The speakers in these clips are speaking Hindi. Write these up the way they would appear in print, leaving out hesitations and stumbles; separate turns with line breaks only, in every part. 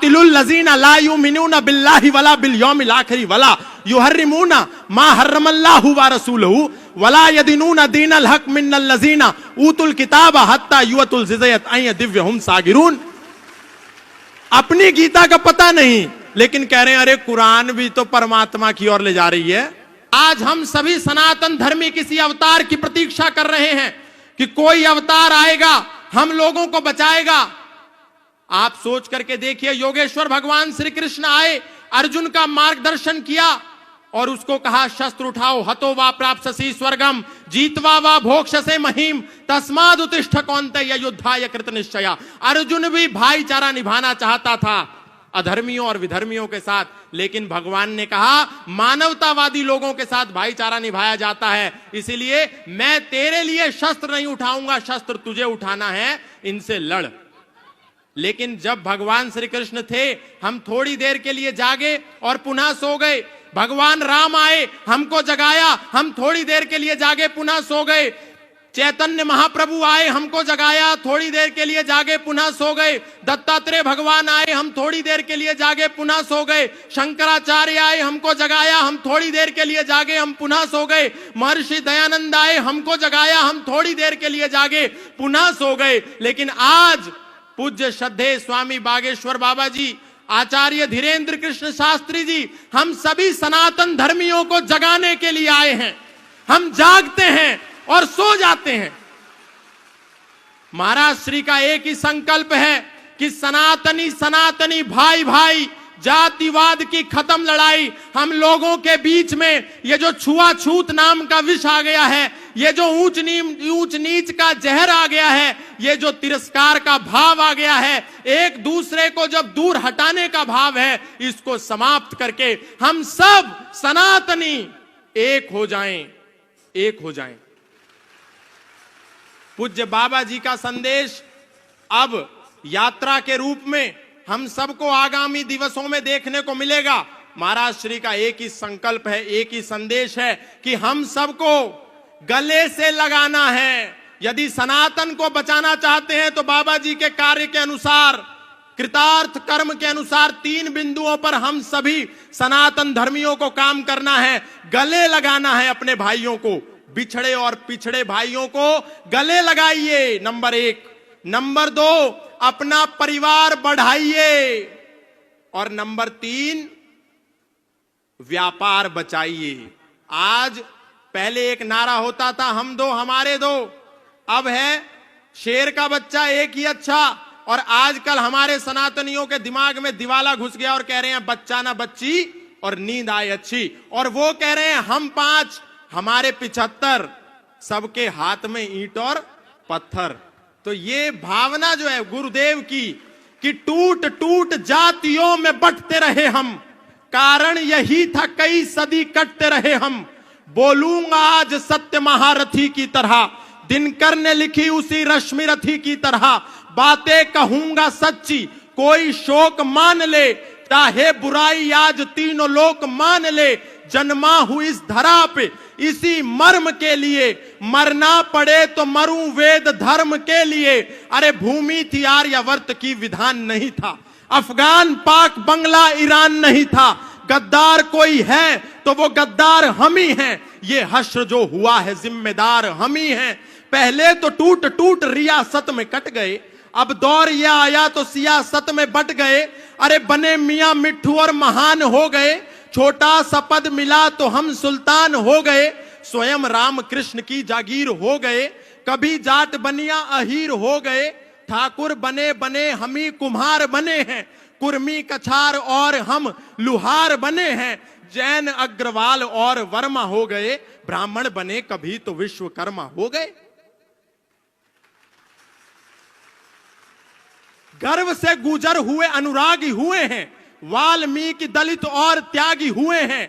कातिलुल लजीना ला युमिनूना बिल्लाहि वला बिल यौमिल आखिर वला युहर्रिमूना मा हर्रमल्लाहु व रसूलुहु वला यदीनूना दीनल हक मिनल लजीना ऊतुल किताबा हत्ता युअतुल जिज़यत अय दिव्यहुम सागिरून। अपनी गीता का पता नहीं, लेकिन कह रहे हैं अरे कुरान भी तो परमात्मा की ओर ले जा रही है। आज हम सभी सनातन धर्मी किसी अवतार की प्रतीक्षा कर रहे हैं कि कोई अवतार आएगा, हम लोगों को बचाएगा। आप सोच करके देखिए, योगेश्वर भगवान श्री कृष्ण आए, अर्जुन का मार्गदर्शन किया और उसको कहा शस्त्र उठाओ, हतो वा प्राप्स्यसि स्वर्गम जीतवा वा भोक्ष्यसे महीम तस्माद् उत्तिष्ठ कौन्तेय युद्धाय कृतनिश्चया। अर्जुन भी भाईचारा निभाना चाहता था अधर्मियों और विधर्मियों के साथ, लेकिन भगवान ने कहा मानवतावादी लोगों के साथ भाईचारा निभाया जाता है, इसीलिए मैं तेरे लिए शस्त्र नहीं उठाऊंगा, शस्त्र तुझे उठाना है, इनसे लड़। लेकिन जब भगवान श्री कृष्ण थे, हम थोड़ी देर के लिए जागे और पुनः सो गए। भगवान राम आए, हमको जगाया, हम थोड़ी देर के लिए जागे, पुनः सो गए। चैतन्य महाप्रभु आए, हमको जगाया, थोड़ी देर के लिए जागे, पुनः सो गए। दत्तात्रेय भगवान आए, हम थोड़ी देर के लिए जागे, पुनः सो गए। शंकराचार्य आए, हमको जगाया, हम थोड़ी देर के लिए जागे, हम पुनः सो गए। महर्षि दयानंद आए, हमको जगाया, हम थोड़ी देर के लिए जागे, पुनः सो गए। लेकिन आज पूज्य श्रद्धेय स्वामी बागेश्वर बाबा जी, आचार्य धीरेन्द्र कृष्ण शास्त्री जी, हम सभी सनातन धर्मियों को जगाने के लिए आए हैं। हम जागते हैं और सो जाते हैं। महाराज श्री का एक ही संकल्प है कि सनातनी सनातनी भाई भाई, जातिवाद की खत्म लड़ाई। हम लोगों के बीच में ये जो छुआछूत नाम का विष आ गया है, ये जो ऊंच नीच का जहर आ गया है, ये जो तिरस्कार का भाव आ गया है, एक दूसरे को जब दूर हटाने का भाव है, इसको समाप्त करके हम सब सनातनी एक हो जाएं, एक हो जाएं। पूज्य बाबा जी का संदेश अब यात्रा के रूप में हम सबको आगामी दिवसों में देखने को मिलेगा। महाराज श्री का एक ही संकल्प है, एक ही संदेश है कि हम सबको गले से लगाना है। यदि सनातन को बचाना चाहते हैं तो बाबा जी के कार्य के अनुसार, कृतार्थ कर्म के अनुसार 3 बिंदुओं पर हम सभी सनातन धर्मियों को काम करना है। गले लगाना है अपने भाइयों को, बिछड़े और पिछड़े भाइयों को गले लगाइए, नंबर 1। नंबर 2, अपना परिवार बढ़ाइए, और नंबर 3, व्यापार बचाइए। आज पहले एक नारा होता था, हम दो हमारे दो, अब है शेर का बच्चा एक ही अच्छा। और आजकल हमारे सनातनियों के दिमाग में दिवाला घुस गया और कह रहे हैं बच्चा ना बच्ची और नींद आए अच्छी, और वो कह रहे हैं हम 5 हमारे 75, सबके हाथ में ईंट और पत्थर। तो ये भावना जो है गुरुदेव की कि टूट टूट जातियों में बंटते रहे हम, कारण यही था कई सदी कटते रहे हम। बोलूंगा आज सत्य महारथी की तरह, दिनकर ने लिखी उसी रश्मि रथी की तरह। बातें कहूंगा सच्ची, कोई शोक मान ले, चाहे बुराई आज तीनों लोक मान ले। जन्मा हूं इस धरा पे इसी मर्म के लिए, मरना पड़े तो मरूं वेद धर्म के लिए। अरे भूमि थी आर्यावर्त की, विधान नहीं था। अफगान पाक बंगला ईरान नहीं था। गद्दार कोई है तो वो गद्दार हम ही हैं। ये हश्र जो हुआ है जिम्मेदार हम ही हैं। पहले तो टूट टूट रियासत में कट गए, अब दौर यह आया तो सियासत में बट गए। अरे बने मियां मिट्ठू और महान हो गए, छोटा सा पद मिला तो हम सुल्तान हो गए। स्वयं राम कृष्ण की जागीर हो गए, कभी जाट बनिया अहीर हो गए। ठाकुर बने बने हम ही कुम्हार बने हैं, कुर्मी कछार और हम लुहार बने हैं। जैन अग्रवाल और वर्मा हो गए, ब्राह्मण बने कभी तो विश्वकर्मा हो गए। गर्व से गुजर हुए अनुरागी हुए हैं, वाल्मीकि दलित और त्यागी हुए हैं।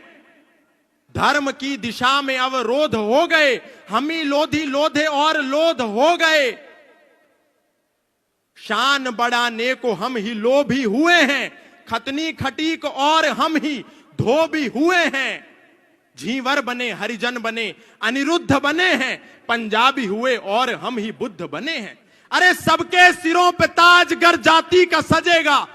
धर्म की दिशा में अवरोध हो गए, हम ही लोधी लोधे और लोध हो गए। शान बढ़ाने को हम ही लोभी हुए हैं, खतनी खटीक और हम ही धोबी हुए हैं। झींवर बने हरिजन बने अनिरुद्ध बने हैं, पंजाबी हुए और हम ही बुद्ध बने हैं। अरे सबके सिरों पे ताज गर जाति का सजेगा,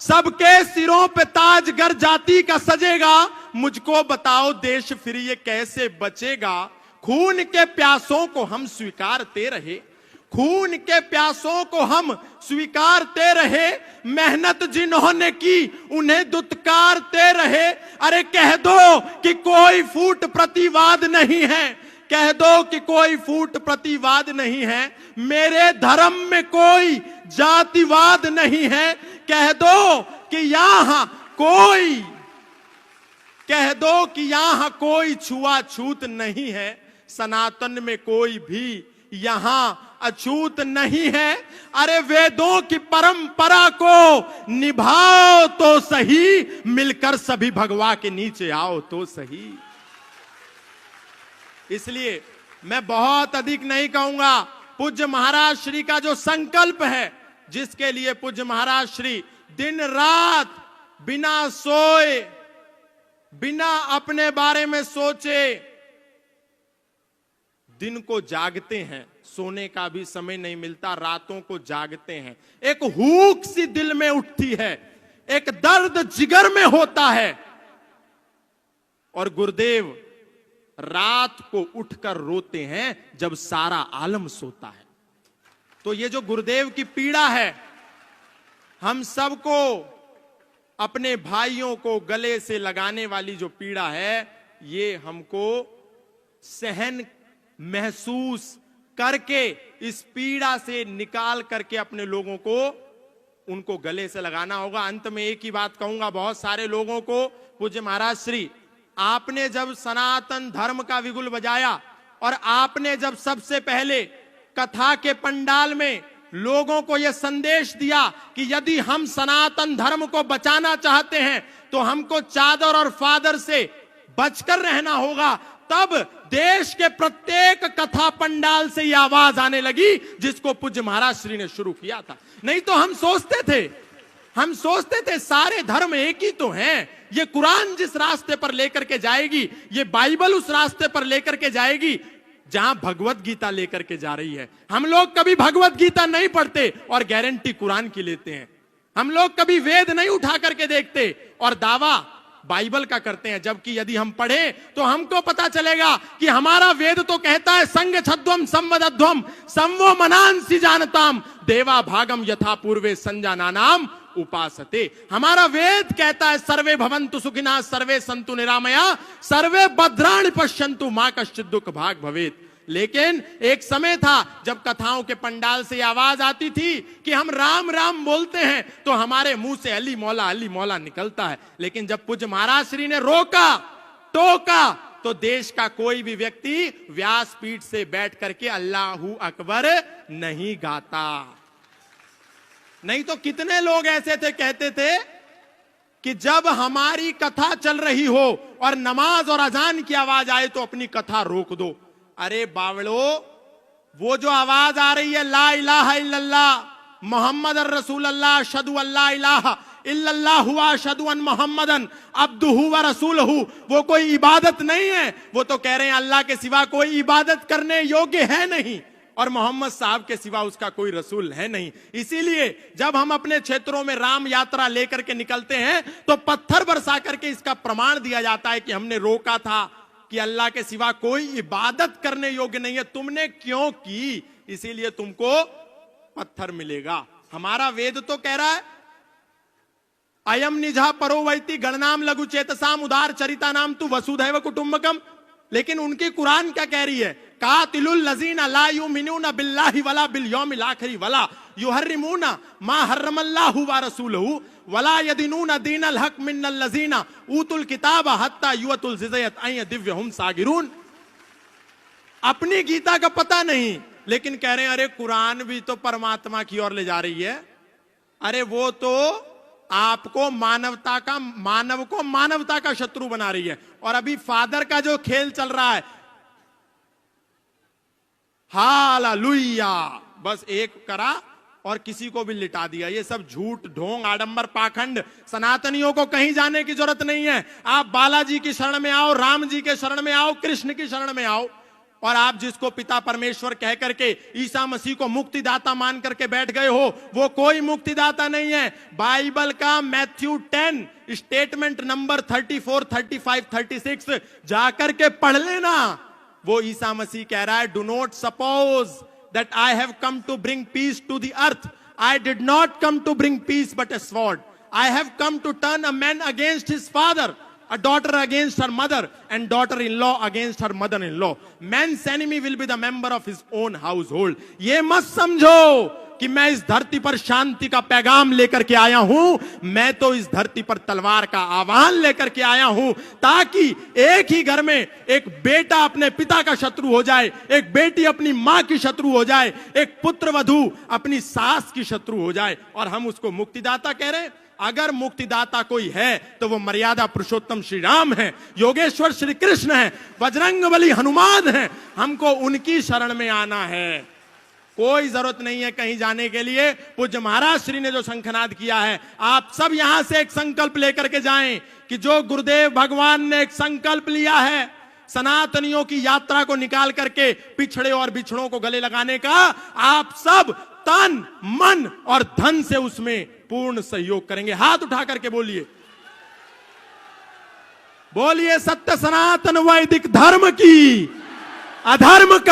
सबके सिरों पे ताज गर जाति का सजेगा, मुझको बताओ देश फिर ये कैसे बचेगा। खून के प्यासों को हम स्वीकारते रहे, खून के प्यासों को हम स्वीकारते रहे, मेहनत जिन्होंने की उन्हें दुत्कारते रहे। अरे कह दो कि कोई फूट प्रतिवाद नहीं है, कह दो कि कोई फूट प्रतिवाद नहीं है, मेरे धर्म में कोई जातिवाद नहीं है। कह दो कि यहां कोई, कह दो कि यहां कोई छुआछूत नहीं है, सनातन में कोई भी यहां अछूत नहीं है। अरे वेदों की परंपरा को निभाओ तो सही, मिलकर सभी भगवा के नीचे आओ तो सही। इसलिए मैं बहुत अधिक नहीं कहूंगा, पूज्य महाराज श्री का जो संकल्प है, जिसके लिए पूज्य महाराज श्री दिन रात बिना सोए, बिना अपने बारे में सोचे दिन को जागते हैं, सोने का भी समय नहीं मिलता, रातों को जागते हैं। एक हूक सी दिल में उठती है, एक दर्द जिगर में होता है, और गुरुदेव रात को उठकर रोते हैं जब सारा आलम सोता है। तो ये जो गुरुदेव की पीड़ा है, हम सबको, अपने भाइयों को गले से लगाने वाली जो पीड़ा है, ये हमको सहन महसूस करके, इस पीड़ा से निकाल करके अपने लोगों को, उनको गले से लगाना होगा। अंत में एक ही बात कहूंगा बहुत सारे लोगों को, पूज्य महाराज श्री, आपने जब सनातन धर्म का विगुल बजाया और आपने जब सबसे पहले कथा के पंडाल में लोगों को यह संदेश दिया कि यदि हम सनातन धर्म को बचाना चाहते हैं तो हमको चादर और फादर से बचकर रहना होगा, तब देश के प्रत्येक कथा पंडाल से यह आवाज आने लगी जिसको पूज्य महाराज श्री ने शुरू किया था। नहीं तो हम सोचते थे सारे धर्म एक ही तो हैं, ये कुरान जिस रास्ते पर लेकर के जाएगी, ये बाइबल उस रास्ते पर लेकर के जाएगी जहां भगवत गीता लेकर के जा रही है। हम लोग कभी भगवत गीता नहीं पढ़ते और गारंटी कुरान की लेते हैं। हम लोग कभी वेद नहीं उठा करके देखते और दावा बाइबल का करते हैं, जबकि यदि हम पढ़े तो हमको पता चलेगा कि हमारा वेद तो कहता है संग छद्वम संवदध्वम संवो मनांसि जानताम देवा भागम यथा पूर्वे संजानानाम उपासते। हमारा वेद कहता है सर्वे भवन्तु सुखिनः सर्वे सन्तु निरामया सर्वे भद्राणि पश्यन्तु मा कश्चित् दुःख भाग भवेत्। लेकिन एक समय था जब कथाओं के पंडाल से आवाज आती थी कि हम राम राम बोलते हैं तो हमारे मुंह से अली मौला निकलता है। लेकिन जब पूज्य महाराज श्री ने रोका टोका तो देश का कोई भी व्यक्ति व्यासपीठ से बैठ करके अल्लाहू अकबर नहीं गाता। नहीं तो कितने लोग ऐसे थे, कहते थे कि जब हमारी कथा चल रही हो और नमाज और अजान की आवाज आए तो अपनी कथा रोक दो। अरे बावड़ो, वो जो आवाज आ रही है ला इलाहा इल्लल्लाह मोहम्मद रसूलुल्लाह अशहदु अल्ला इलाहा इल्लल्लाह हुवा अशहदु अन मोहम्मदन अब्दुहु व रसूलहु, वो कोई इबादत नहीं है। वो तो कह रहे हैं अल्लाह के सिवा कोई इबादत करने योग्य है नहीं और मोहम्मद साहब के सिवा उसका कोई रसूल है नहीं। इसीलिए जब हम अपने क्षेत्रों में राम यात्रा लेकर के निकलते हैं तो पत्थर बरसा करके इसका प्रमाण दिया जाता है कि हमने रोका था कि अल्लाह के सिवा कोई इबादत करने योग्य नहीं है, तुमने क्यों की, इसीलिए तुमको पत्थर मिलेगा। हमारा वेद तो कह रहा है अयम निजा परोवैति गणनाम लघु चेतसाम उदार चरिता नाम तु वसुधैव कुटुंबकम। लेकिन उनकी कुरान क्या कह रही है, कातिलुल लजीना ला युमिनूना बिल्लाहि वला बिल यौमिल आखिर वला युहर्रिमूना मा हर्रमल्लाहु व रसूलहु वला यदीनूना दीनल हक मिनल लजीना ऊतुल किताबा हत्ता युअतुल जिज़यत अय दिव्यहुम सागिरून। अपनी गीता का पता नहीं, लेकिन कह रहे हैं अरे कुरान भी तो परमात्मा की ओर ले जा रही है। अरे वो तो आपको मानव को मानवता का शत्रु बना रही है। और अभी फादर का जो खेल चल रहा है, हालेलुया, बस एक करा और किसी को भी लिटा दिया। ये सब झूठ ढोंग आडंबर पाखंड। सनातनियों को कहीं जाने की जरूरत नहीं है। आप बालाजी की शरण में आओ, राम जी के शरण में आओ, कृष्ण की शरण में आओ। और आप जिसको पिता परमेश्वर कह करके ईसा मसीह को मुक्तिदाता मान करके बैठ गए हो, वो कोई मुक्तिदाता नहीं है। बाइबल का मैथ्यू 10 स्टेटमेंट नंबर 34, 35, 36 जाकर के पढ़ लेना। वो ईसा मसीह कह रहा है, do not suppose that I have come to bring peace to the earth, I did not come to bring peace but a sword, I have come to turn a man against his father, a daughter against her mother, and daughter-in-law against her mother-in-law. Man's enemy will be the member of his own household. ये मत समझो कि मैं इस धरती पर शांति का पैगाम लेकर के आया हूं, मैं तो इस धरती पर तलवार का आह्वान लेकर के आया हूं, ताकि एक ही घर में एक बेटा अपने पिता का शत्रु हो जाए, एक बेटी अपनी मां की शत्रु हो जाए, एक पुत्र वधू अपनी सास की शत्रु हो जाए, और हम उसको मुक्तिदाता कह रहे हैं। अगर मुक्तिदाता कोई है तो वो मर्यादा पुरुषोत्तम श्री राम है, योगेश्वर श्री कृष्ण है, बजरंगबली हनुमान है। हमको उनकी शरण में आना है, कोई जरूरत नहीं है कहीं जाने के लिए। पूज्य महाराज श्री ने जो शंखनाद किया है, आप सब यहां से एक संकल्प लेकर के जाएं कि जो गुरुदेव भगवान ने एक संकल्प लिया है सनातनियों की यात्रा को निकाल करके पिछड़े और बिछड़ों को गले लगाने का, आप सब तन मन और धन से उसमें पूर्ण सहयोग करेंगे। हाथ उठा करके बोलिए, बोलिए सत्य सनातन वैदिक धर्म की, अधर्म का